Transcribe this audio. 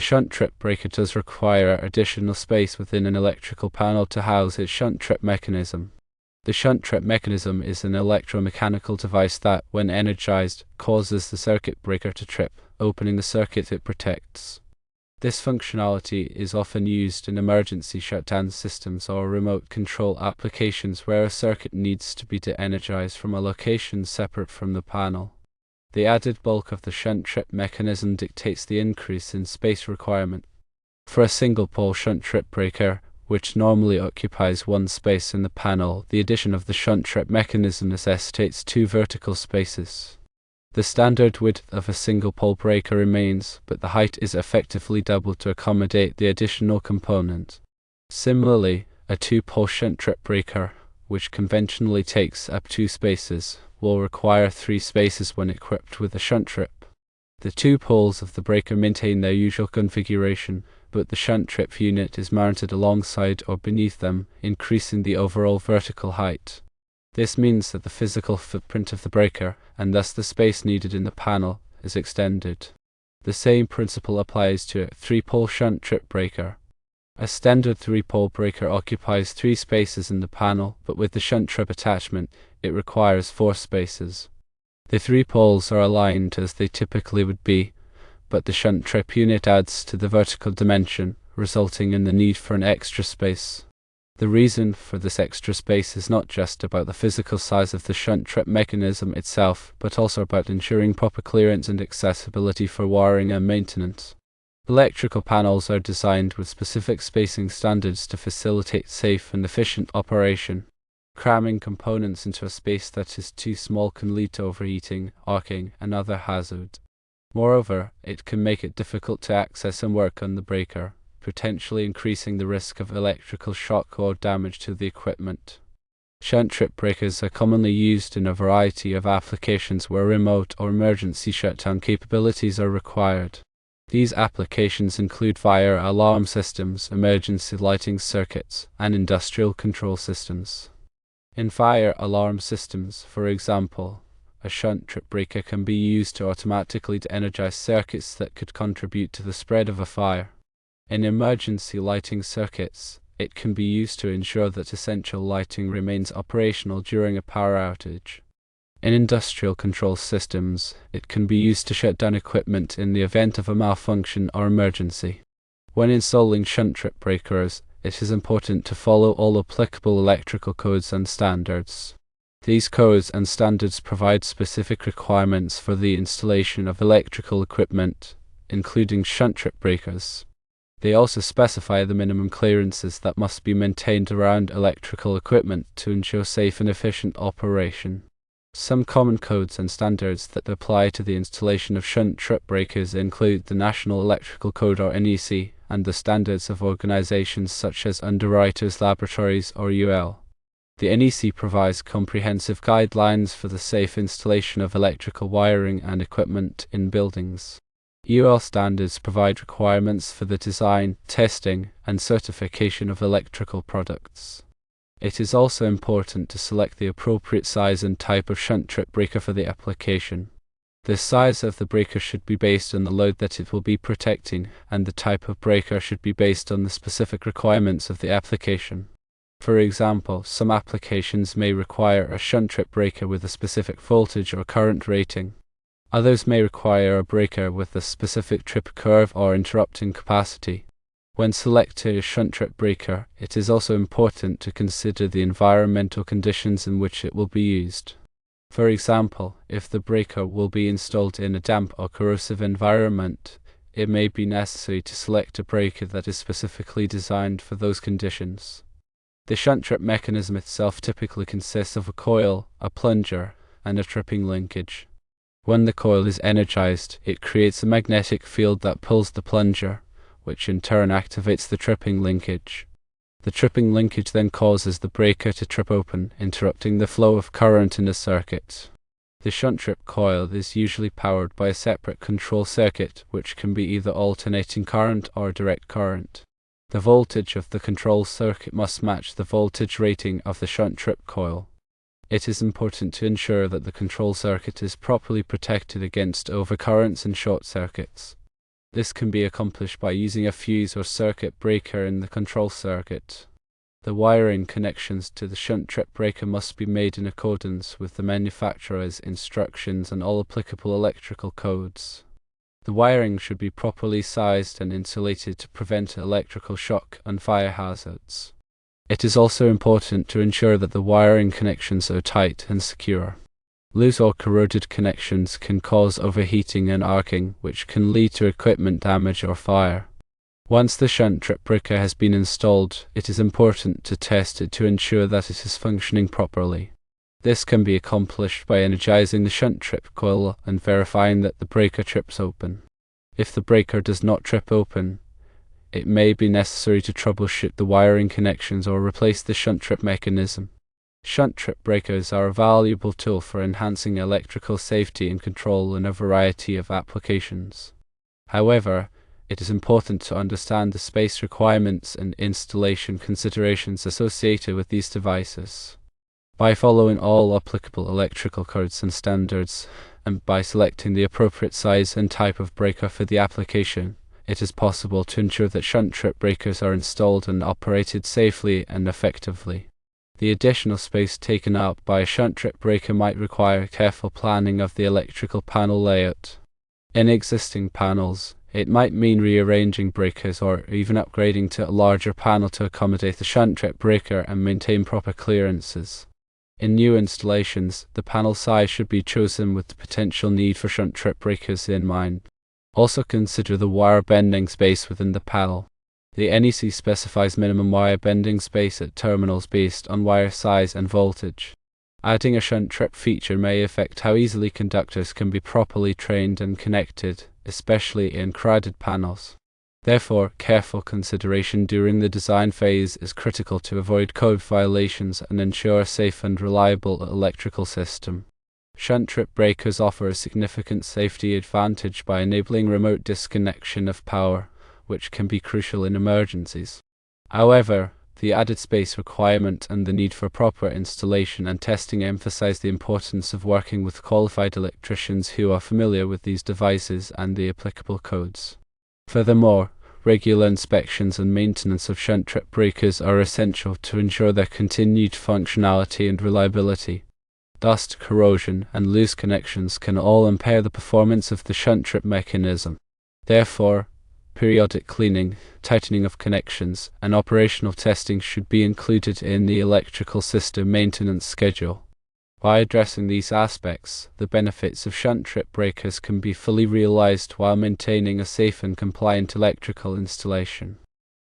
shunt trip breaker does require additional space within an electrical panel to house its shunt trip mechanism. The shunt trip mechanism is an electromechanical device that, when energized, causes the circuit breaker to trip, opening the circuit it protects. This functionality is often used in emergency shutdown systems or remote control applications where a circuit needs to be de-energized from a location separate from the panel. The added bulk of the shunt trip mechanism dictates the increase in space requirement. For a single-pole shunt trip breaker, which normally occupies one space in the panel, the addition of the shunt trip mechanism necessitates 2 vertical spaces. The standard width of a single-pole breaker remains, but the height is effectively doubled to accommodate the additional component. Similarly, a 2-pole shunt trip breaker, which conventionally takes up 2 spaces, will require 3 spaces when equipped with a shunt trip. The 2 poles of the breaker maintain their usual configuration, but the shunt trip unit is mounted alongside or beneath them, increasing the overall vertical height. This means that the physical footprint of the breaker, and thus the space needed in the panel, is extended. The same principle applies to a 3-pole shunt trip breaker. A standard 3-pole breaker occupies 3 spaces in the panel, but with the shunt trip attachment, it requires 4 spaces. The 3 poles are aligned as they typically would be, but the shunt trip unit adds to the vertical dimension, resulting in the need for an extra space. The reason for this extra space is not just about the physical size of the shunt trip mechanism itself, but also about ensuring proper clearance and accessibility for wiring and maintenance. Electrical panels are designed with specific spacing standards to facilitate safe and efficient operation. Cramming components into a space that is too small can lead to overheating, arcing, and other hazards. Moreover, it can make it difficult to access and work on the breaker, potentially increasing the risk of electrical shock or damage to the equipment. Shunt trip breakers are commonly used in a variety of applications where remote or emergency shutdown capabilities are required. These applications include fire alarm systems, emergency lighting circuits, and industrial control systems. In fire alarm systems, for example, a shunt trip breaker can be used to automatically de-energize circuits that could contribute to the spread of a fire. In emergency lighting circuits, it can be used to ensure that essential lighting remains operational during a power outage. In industrial control systems, it can be used to shut down equipment in the event of a malfunction or emergency. When installing shunt trip breakers, it is important to follow all applicable electrical codes and standards. These codes and standards provide specific requirements for the installation of electrical equipment, including shunt trip breakers. They also specify the minimum clearances that must be maintained around electrical equipment to ensure safe and efficient operation. Some common codes and standards that apply to the installation of shunt trip breakers include the National Electrical Code or NEC, and the standards of organizations such as Underwriters Laboratories or UL. The NEC provides comprehensive guidelines for the safe installation of electrical wiring and equipment in buildings. UL standards provide requirements for the design, testing, and certification of electrical products. It is also important to select the appropriate size and type of shunt trip breaker for the application. The size of the breaker should be based on the load that it will be protecting, and the type of breaker should be based on the specific requirements of the application. For example, some applications may require a shunt trip breaker with a specific voltage or current rating. Others may require a breaker with a specific trip curve or interrupting capacity. When selecting a shunt trip breaker, it is also important to consider the environmental conditions in which it will be used. For example, if the breaker will be installed in a damp or corrosive environment, it may be necessary to select a breaker that is specifically designed for those conditions. The shunt trip mechanism itself typically consists of a coil, a plunger, and a tripping linkage. When the coil is energized, it creates a magnetic field that pulls the plunger, which in turn activates the tripping linkage. The tripping linkage then causes the breaker to trip open, interrupting the flow of current in the circuit. The shunt trip coil is usually powered by a separate control circuit, which can be either alternating current or direct current. The voltage of the control circuit must match the voltage rating of the shunt trip coil. It is important to ensure that the control circuit is properly protected against overcurrents and short circuits. This can be accomplished by using a fuse or circuit breaker in the control circuit. The wiring connections to the shunt trip breaker must be made in accordance with the manufacturer's instructions and all applicable electrical codes. The wiring should be properly sized and insulated to prevent electrical shock and fire hazards. It is also important to ensure that the wiring connections are tight and secure. Loose or corroded connections can cause overheating and arcing, which can lead to equipment damage or fire. Once the shunt trip breaker has been installed, it is important to test it to ensure that it is functioning properly. This can be accomplished by energizing the shunt trip coil and verifying that the breaker trips open. If the breaker does not trip open, it may be necessary to troubleshoot the wiring connections or replace the shunt trip mechanism. Shunt trip breakers are a valuable tool for enhancing electrical safety and control in a variety of applications. However, it is important to understand the space requirements and installation considerations associated with these devices. By following all applicable electrical codes and standards, and by selecting the appropriate size and type of breaker for the application, it is possible to ensure that shunt trip breakers are installed and operated safely and effectively. The additional space taken up by a shunt trip breaker might require careful planning of the electrical panel layout. In existing panels, it might mean rearranging breakers or even upgrading to a larger panel to accommodate the shunt trip breaker and maintain proper clearances. In new installations, the panel size should be chosen with the potential need for shunt trip breakers in mind. Also consider the wire bending space within the panel. The NEC specifies minimum wire bending space at terminals based on wire size and voltage. Adding a shunt trip feature may affect how easily conductors can be properly trained and connected, especially in crowded panels. Therefore, careful consideration during the design phase is critical to avoid code violations and ensure a safe and reliable electrical system. Shunt trip breakers offer a significant safety advantage by enabling remote disconnection of power, which can be crucial in emergencies. However, the added space requirement and the need for proper installation and testing emphasize the importance of working with qualified electricians who are familiar with these devices and the applicable codes. Furthermore, regular inspections and maintenance of shunt trip breakers are essential to ensure their continued functionality and reliability. Dust, corrosion, and loose connections can all impair the performance of the shunt trip mechanism. Therefore, periodic cleaning, tightening of connections, and operational testing should be included in the electrical system maintenance schedule. By addressing these aspects, the benefits of shunt trip breakers can be fully realized while maintaining a safe and compliant electrical installation.